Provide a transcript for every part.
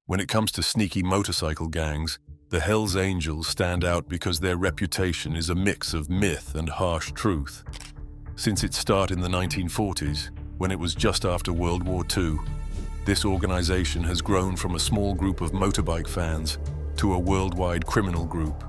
When it comes to sneaky motorcycle gangs, the Hells Angels stand out because their reputation is a mix of myth and harsh truth. Since its start in the 1940s, when it was just after World War II, this organization has grown from a small group of motorbike fans to a worldwide criminal group.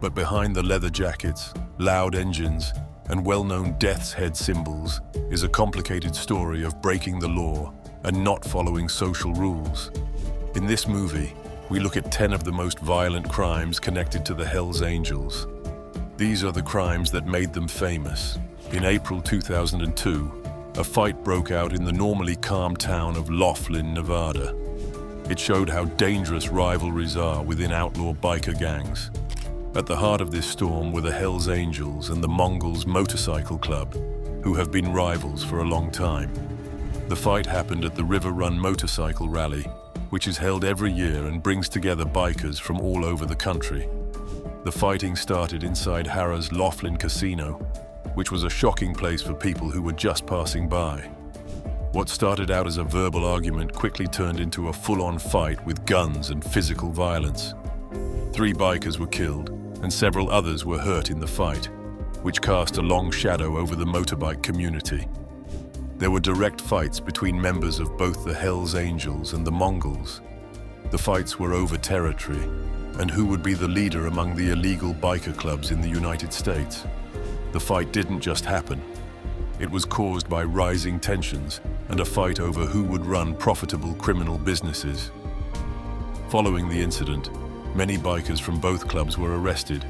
But behind the leather jackets, loud engines, and well-known death's head symbols is a complicated story of breaking the law and not following social rules. In this movie, we look at 10 of the most violent crimes connected to the Hells Angels. These are the crimes that made them famous. In April 2002, a fight broke out in the normally calm town of Laughlin, Nevada. It showed how dangerous rivalries are within outlaw biker gangs. At the heart of this storm were the Hells Angels and the Mongols Motorcycle Club, who have been rivals for a long time. The fight happened at the River Run Motorcycle Rally, which is held every year and brings together bikers from all over the country. The fighting started inside Harrah's Laughlin Casino, which was a shocking place for people who were just passing by. What started out as a verbal argument quickly turned into a full-on fight with guns and physical violence. 3 bikers were killed, and several others were hurt in the fight, which cast a long shadow over the motorbike community. There were direct fights between members of both the Hells Angels and the Mongols. The fights were over territory, and who would be the leader among the illegal biker clubs in the United States. The fight didn't just happen. It was caused by rising tensions and a fight over who would run profitable criminal businesses. Following the incident, many bikers from both clubs were arrested,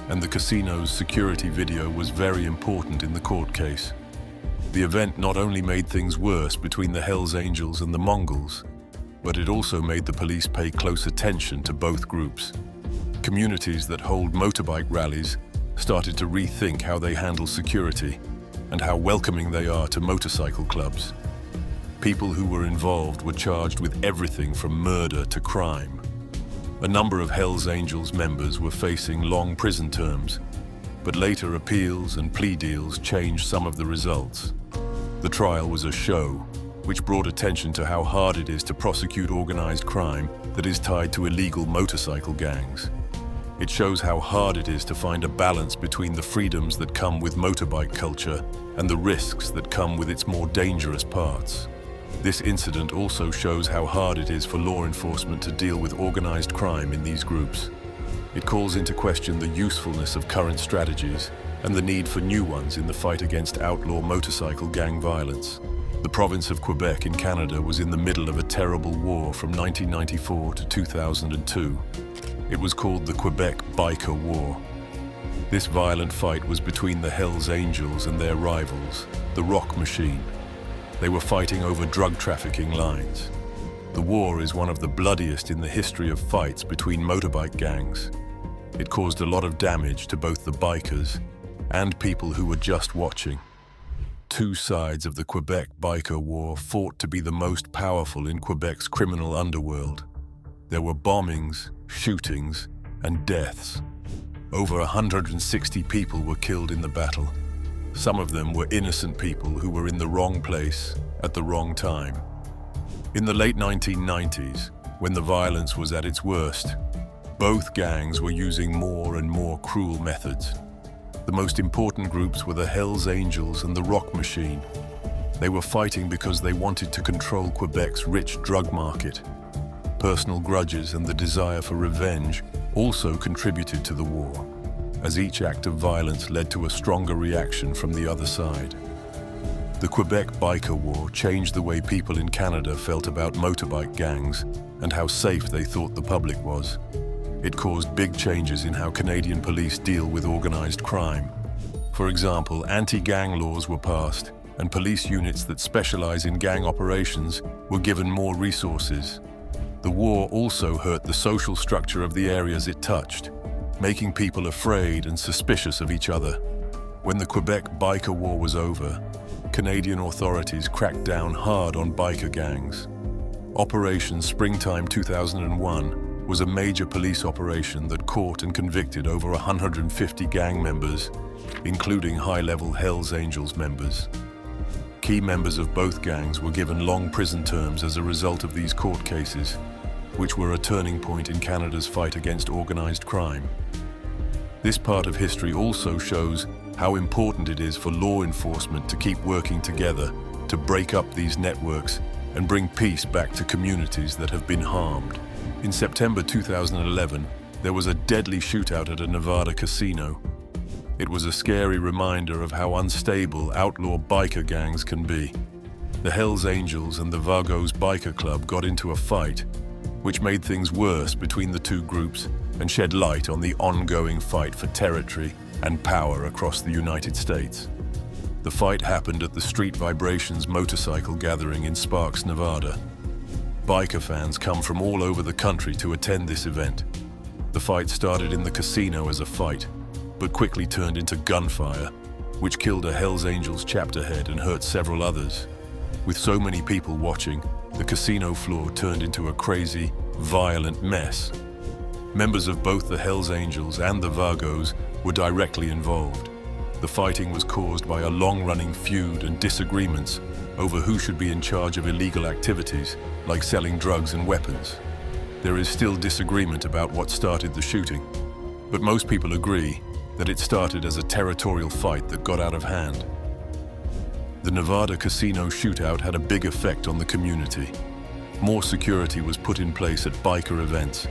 and the casino's security video was very important in the court case. The event not only made things worse between the Hells Angels and the Mongols, but it also made the police pay close attention to both groups. Communities that hold motorbike rallies started to rethink how they handle security and how welcoming they are to motorcycle clubs. People who were involved were charged with everything from murder to crime. A number of Hells Angels members were facing long prison terms, but later appeals and plea deals changed some of the results. The trial was a show, which brought attention to how hard it is to prosecute organized crime that is tied to illegal motorcycle gangs. It shows how hard it is to find a balance between the freedoms that come with motorbike culture and the risks that come with its more dangerous parts. This incident also shows how hard it is for law enforcement to deal with organized crime in these groups. It calls into question the usefulness of current strategies and the need for new ones in the fight against outlaw motorcycle gang violence. The province of Quebec in Canada was in the middle of a terrible war from 1994 to 2002. It was called the Quebec Biker War. This violent fight was between the Hells Angels and their rivals, the Rock Machine. They were fighting over drug trafficking lines. The war is one of the bloodiest in the history of fights between motorbike gangs. It caused a lot of damage to both the bikers and people who were just watching. 2 sides of the Quebec Biker War fought to be the most powerful in Quebec's criminal underworld. There were bombings, shootings, and deaths. Over 160 people were killed in the battle. Some of them were innocent people who were in the wrong place at the wrong time. In the late 1990s, when the violence was at its worst, both gangs were using more and more cruel methods. The most important groups were the Hells Angels and the Rock Machine. They were fighting because they wanted to control Quebec's rich drug market. Personal grudges and the desire for revenge also contributed to the war, as each act of violence led to a stronger reaction from the other side. The Quebec Biker War changed the way people in Canada felt about motorbike gangs and how safe they thought the public was. It caused big changes in how Canadian police deal with organized crime. For example, anti-gang laws were passed, and police units that specialize in gang operations were given more resources. The war also hurt the social structure of the areas it touched, making people afraid and suspicious of each other. When the Quebec Biker War was over, Canadian authorities cracked down hard on biker gangs. Operation Springtime 2001 was a major police operation that caught and convicted over 150 gang members, including high-level Hells Angels members. Key members of both gangs were given long prison terms as a result of these court cases, which were a turning point in Canada's fight against organized crime. This part of history also shows how important it is for law enforcement to keep working together to break up these networks and bring peace back to communities that have been harmed. In September 2011, there was a deadly shootout at a Nevada casino. It was a scary reminder of how unstable outlaw biker gangs can be. The Hells Angels and the Vagos Biker Club got into a fight, which made things worse between the two groups and shed light on the ongoing fight for territory and power across the United States. The fight happened at the Street Vibrations motorcycle gathering in Sparks, Nevada. Biker fans come from all over the country to attend this event. The fight started in the casino as a fight, but quickly turned into gunfire, which killed a Hells Angels chapter head and hurt several others. With so many people watching, the casino floor turned into a crazy, violent mess. Members of both the Hells Angels and the Vagos were directly involved. The fighting was caused by a long-running feud and disagreements over who should be in charge of illegal activities, like selling drugs and weapons. There is still disagreement about what started the shooting, but most people agree that it started as a territorial fight that got out of hand. The Nevada casino shootout had a big effect on the community. More security was put in place at biker events,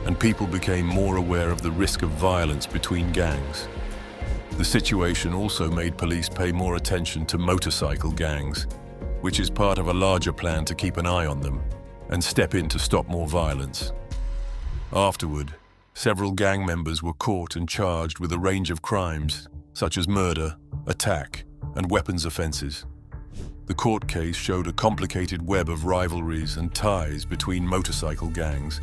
and people became more aware of the risk of violence between gangs. The situation also made police pay more attention to motorcycle gangs, which is part of a larger plan to keep an eye on them and step in to stop more violence. Afterward, several gang members were caught and charged with a range of crimes, such as murder, attack, and weapons offenses. The court case showed a complicated web of rivalries and ties between motorcycle gangs,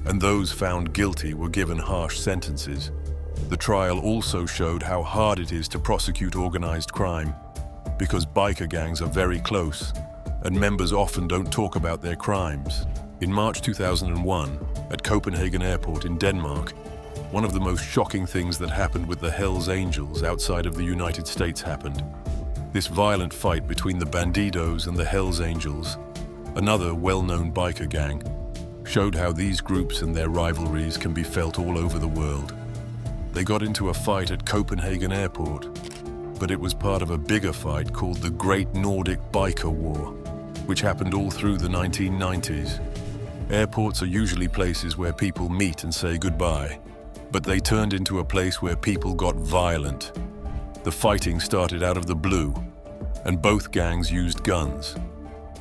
and those found guilty were given harsh sentences. The trial also showed how hard it is to prosecute organized crime, because biker gangs are very close, and members often don't talk about their crimes. In March 2001, at Copenhagen Airport in Denmark, one of the most shocking things that happened with the Hells Angels outside of the United States happened. This violent fight between the Bandidos and the Hells Angels, another well-known biker gang, showed how these groups and their rivalries can be felt all over the world. They got into a fight at Copenhagen Airport, but it was part of a bigger fight called the Great Nordic Biker War, which happened all through the 1990s. Airports are usually places where people meet and say goodbye, but they turned into a place where people got violent. The fighting started out of the blue, and both gangs used guns.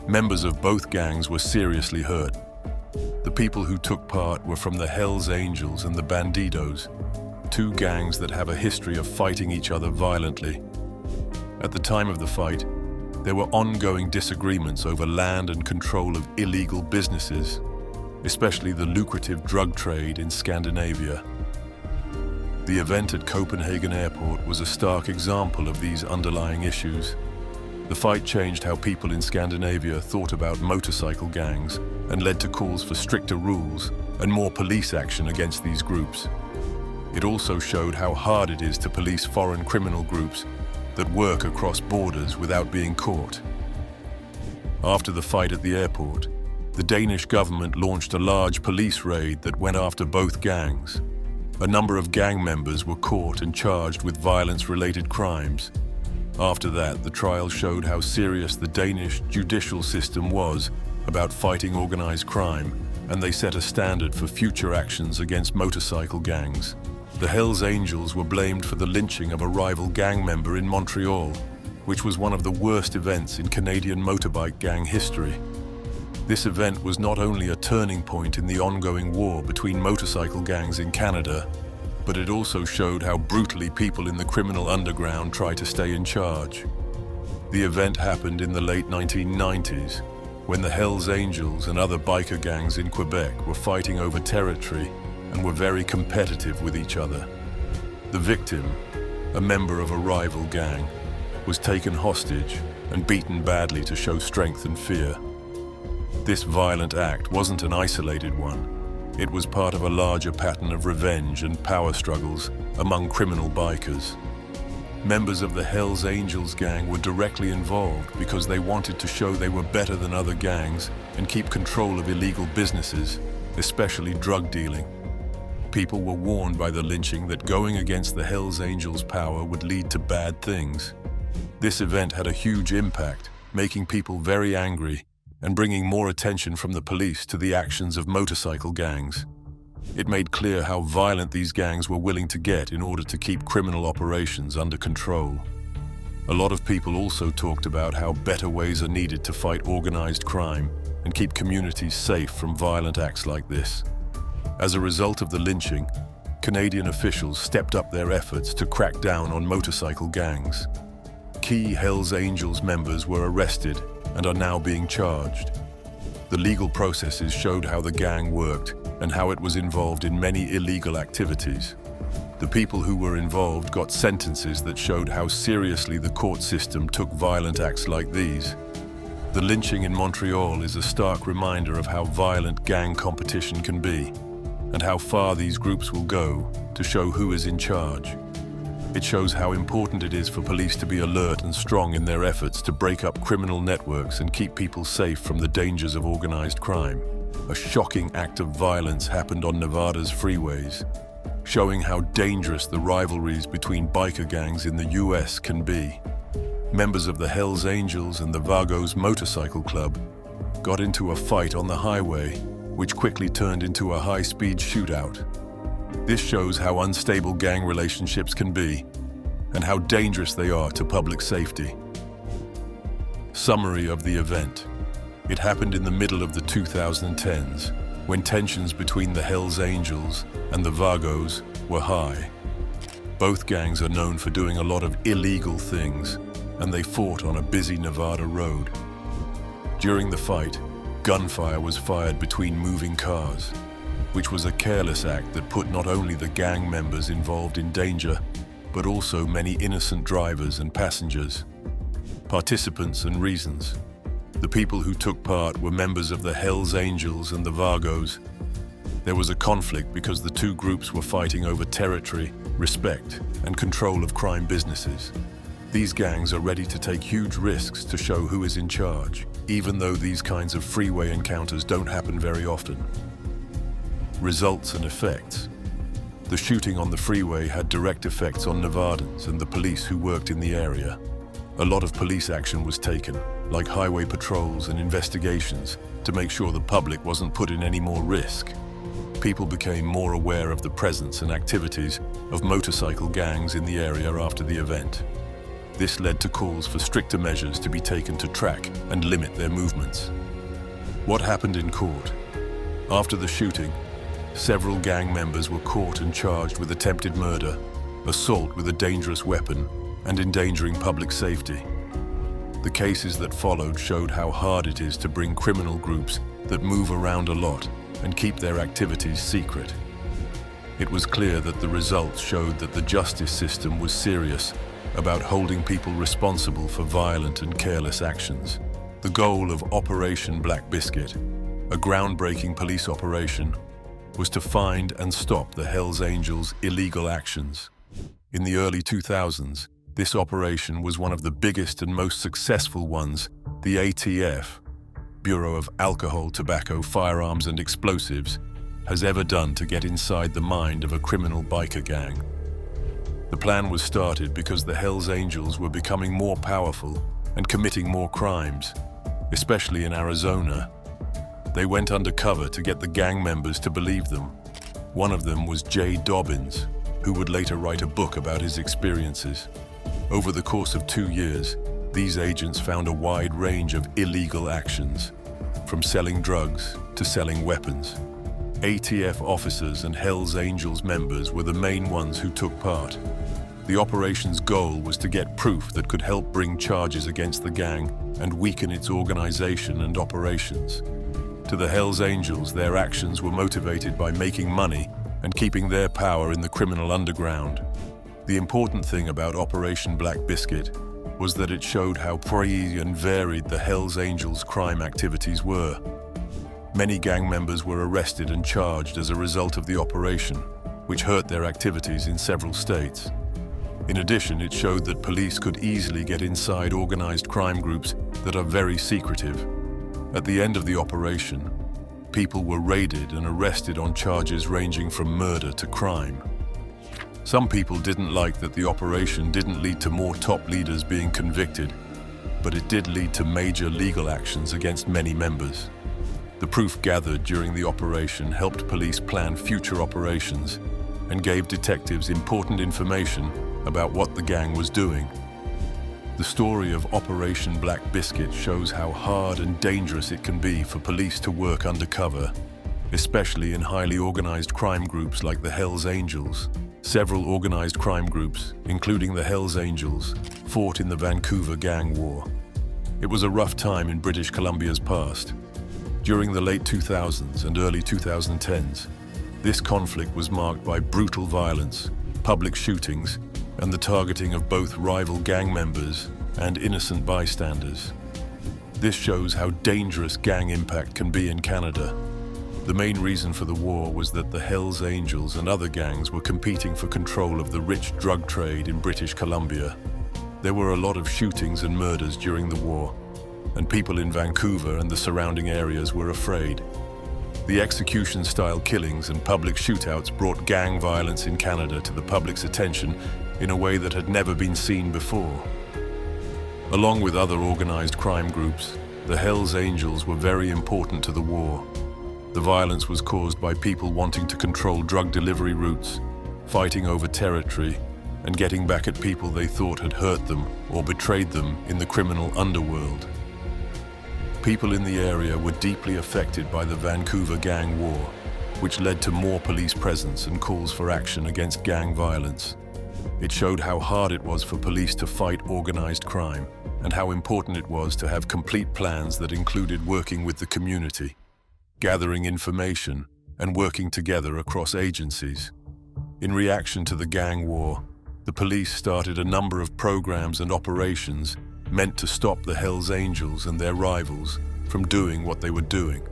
Members of both gangs were seriously hurt. The people who took part were from the Hells Angels and the Bandidos, two gangs that have a history of fighting each other violently. At the time of the fight, there were ongoing disagreements over land and control of illegal businesses, especially the lucrative drug trade in Scandinavia. The event at Copenhagen Airport was a stark example of these underlying issues. The fight changed how people in Scandinavia thought about motorcycle gangs and led to calls for stricter rules and more police action against these groups. It also showed how hard it is to police foreign criminal groups that work across borders without being caught. After the fight at the airport, the Danish government launched a large police raid that went after both gangs. A number of gang members were caught and charged with violence-related crimes. After that, the trial showed how serious the Danish judicial system was about fighting organized crime, and they set a standard for future actions against motorcycle gangs. The Hells Angels were blamed for the lynching of a rival gang member in Montreal, which was one of the worst events in Canadian motorbike gang history. This event was not only a turning point in the ongoing war between motorcycle gangs in Canada, but it also showed how brutally people in the criminal underground try to stay in charge. The event happened in the late 1990s, when the Hells Angels and other biker gangs in Quebec were fighting over territory and were very competitive with each other. The victim, a member of a rival gang, was taken hostage and beaten badly to show strength and fear. This violent act wasn't an isolated one. It was part of a larger pattern of revenge and power struggles among criminal bikers. Members of the Hells Angels gang were directly involved because they wanted to show they were better than other gangs and keep control of illegal businesses, especially drug dealing. People were warned by the lynching that going against the Hells Angels' power would lead to bad things. This event had a huge impact, making people very angry and bringing more attention from the police to the actions of motorcycle gangs. It made clear how violent these gangs were willing to get in order to keep criminal operations under control. A lot of people also talked about how better ways are needed to fight organized crime and keep communities safe from violent acts like this. As a result of the lynching, Canadian officials stepped up their efforts to crack down on motorcycle gangs. Key Hells Angels members were arrested and are now being charged. The legal processes showed how the gang worked and how it was involved in many illegal activities. The people who were involved got sentences that showed how seriously the court system took violent acts like these. The lynching in Montreal is a stark reminder of how violent gang competition can be, and how far these groups will go to show who is in charge. It shows how important it is for police to be alert and strong in their efforts to break up criminal networks and keep people safe from the dangers of organized crime. A shocking act of violence happened on Nevada's freeways, showing how dangerous the rivalries between biker gangs in the US can be. Members of the Hells Angels and the Vagos Motorcycle Club got into a fight on the highway, which quickly turned into a high-speed shootout. This shows how unstable gang relationships can be and how dangerous they are to public safety. Summary of the event. It happened in the middle of the 2010s, when tensions between the Hells Angels and the Vagos were high. Both gangs are known for doing a lot of illegal things, and they fought on a busy Nevada road. During the fight, gunfire was fired between moving cars, which was a careless act that put not only the gang members involved in danger, but also many innocent drivers and passengers. Participants and reasons. The people who took part were members of the Hells Angels and the Vagos. There was a conflict because the two groups were fighting over territory, respect, and control of crime businesses. These gangs are ready to take huge risks to show who is in charge, even though these kinds of freeway encounters don't happen very often. Results and effects. The shooting on the freeway had direct effects on Nevadans and the police who worked in the area. A lot of police action was taken, like highway patrols and investigations, to make sure the public wasn't put in any more risk. People became more aware of the presence and activities of motorcycle gangs in the area after the event. This led to calls for stricter measures to be taken to track and limit their movements. What happened in court? After the shooting, several gang members were caught and charged with attempted murder, assault with a dangerous weapon, and endangering public safety. The cases that followed showed how hard it is to bring criminal groups that move around a lot and keep their activities secret. It was clear that the results showed that the justice system was serious about holding people responsible for violent and careless actions. The goal of Operation Black Biscuit, a groundbreaking police operation, was to find and stop the Hells Angels' illegal actions. In the early 2000s, this operation was one of the biggest and most successful ones the ATF, Bureau of Alcohol, Tobacco, Firearms and Explosives, has ever done to get inside the mind of a criminal biker gang. The plan was started because the Hells Angels were becoming more powerful and committing more crimes, especially in Arizona. They went undercover to get the gang members to believe them. One of them was Jay Dobbins, who would later write a book about his experiences. Over the course of 2 years, these agents found a wide range of illegal actions, from selling drugs to selling weapons. ATF officers and Hells Angels members were the main ones who took part. The operation's goal was to get proof that could help bring charges against the gang and weaken its organization and operations. To the Hells Angels, their actions were motivated by making money and keeping their power in the criminal underground. The important thing about Operation Black Biscuit was that it showed how free and varied the Hells Angels' crime activities were. Many gang members were arrested and charged as a result of the operation, which hurt their activities in several states. In addition, it showed that police could easily get inside organized crime groups that are very secretive. At the end of the operation, people were raided and arrested on charges ranging from murder to crime. Some people didn't like that the operation didn't lead to more top leaders being convicted, but it did lead to major legal actions against many members. The proof gathered during the operation helped police plan future operations and gave detectives important information about what the gang was doing. The story of Operation Black Biscuit shows how hard and dangerous it can be for police to work undercover, especially in highly organized crime groups like the Hells Angels. Several organized crime groups, including the Hells Angels, fought in the Vancouver gang war. It was a rough time in British Columbia's past. During the late 2000s and early 2010s, this conflict was marked by brutal violence, public shootings, and the targeting of both rival gang members and innocent bystanders. This shows how dangerous gang impact can be in Canada. The main reason for the war was that the Hells Angels and other gangs were competing for control of the rich drug trade in British Columbia. There were a lot of shootings and murders during the war, and people in Vancouver and the surrounding areas were afraid. The execution-style killings and public shootouts brought gang violence in Canada to the public's attention in a way that had never been seen before. Along with other organized crime groups, the Hells Angels were very important to the war. The violence was caused by people wanting to control drug delivery routes, fighting over territory, and getting back at people they thought had hurt them or betrayed them in the criminal underworld. People in the area were deeply affected by the Vancouver gang war, which led to more police presence and calls for action against gang violence. It showed how hard it was for police to fight organized crime and how important it was to have complete plans that included working with the community, gathering information, and working together across agencies. In reaction to the gang war, the police started a number of programs and operations meant to stop the Hells Angels and their rivals from doing what they were doing.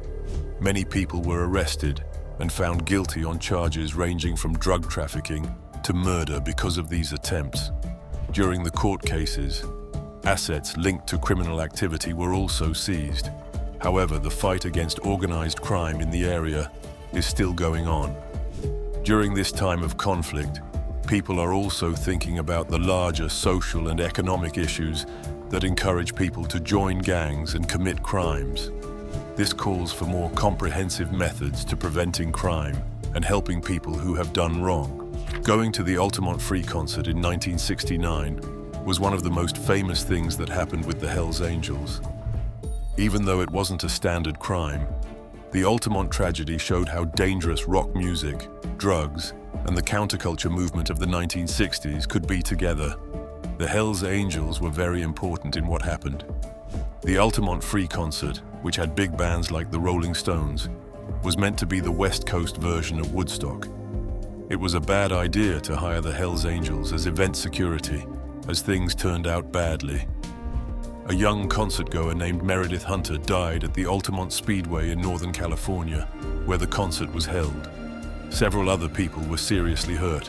Many people were arrested and found guilty on charges ranging from drug trafficking to murder because of these attempts. During the court cases, assets linked to criminal activity were also seized. However, the fight against organized crime in the area is still going on. During this time of conflict, people are also thinking about the larger social and economic issues that encourage people to join gangs and commit crimes. This calls for more comprehensive methods to preventing crime and helping people who have done wrong. Going to the Altamont Free concert in 1969 was one of the most famous things that happened with the Hells Angels. Even though it wasn't a standard crime, the Altamont tragedy showed how dangerous rock music, drugs, and the counterculture movement of the 1960s could be together. The Hells Angels were very important in what happened. The Altamont Free concert, which had big bands like the Rolling Stones, was meant to be the West Coast version of Woodstock. It was a bad idea to hire the Hells Angels as event security, as things turned out badly. A young concertgoer named Meredith Hunter died at the Altamont Speedway in Northern California, where the concert was held. Several other people were seriously hurt.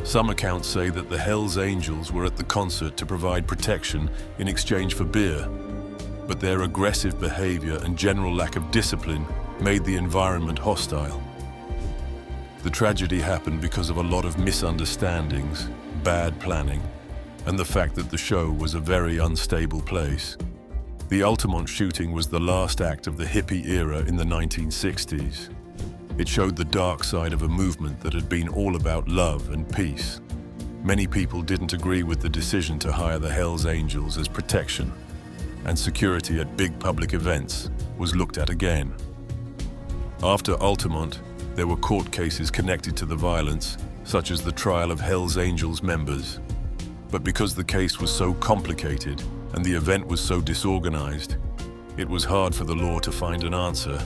Some accounts say that the Hells Angels were at the concert to provide protection in exchange for beer, but their aggressive behavior and general lack of discipline made the environment hostile. The tragedy happened because of a lot of misunderstandings, bad planning, and the fact that the show was a very unstable place. The Altamont shooting was the last act of the hippie era in the 1960s. It showed the dark side of a movement that had been all about love and peace. Many people didn't agree with the decision to hire the Hells Angels as protection, and security at big public events was looked at again. After Altamont, there were court cases connected to the violence, such as the trial of Hells Angels members. But because the case was so complicated and the event was so disorganized, it was hard for the law to find an answer.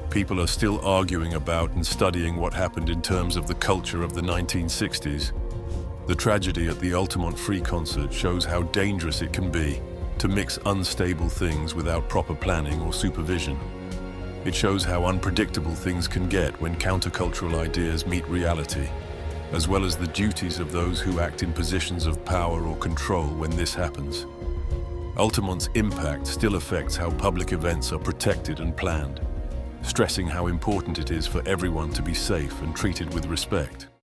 People are still arguing about and studying what happened in terms of the culture of the 1960s. The tragedy at the Altamont Free concert shows how dangerous it can be to mix unstable things without proper planning or supervision. It shows how unpredictable things can get when countercultural ideas meet reality, as well as the duties of those who act in positions of power or control when this happens. Altamont's impact still affects how public events are protected and planned. stressing how important it is for everyone to be safe and treated with respect.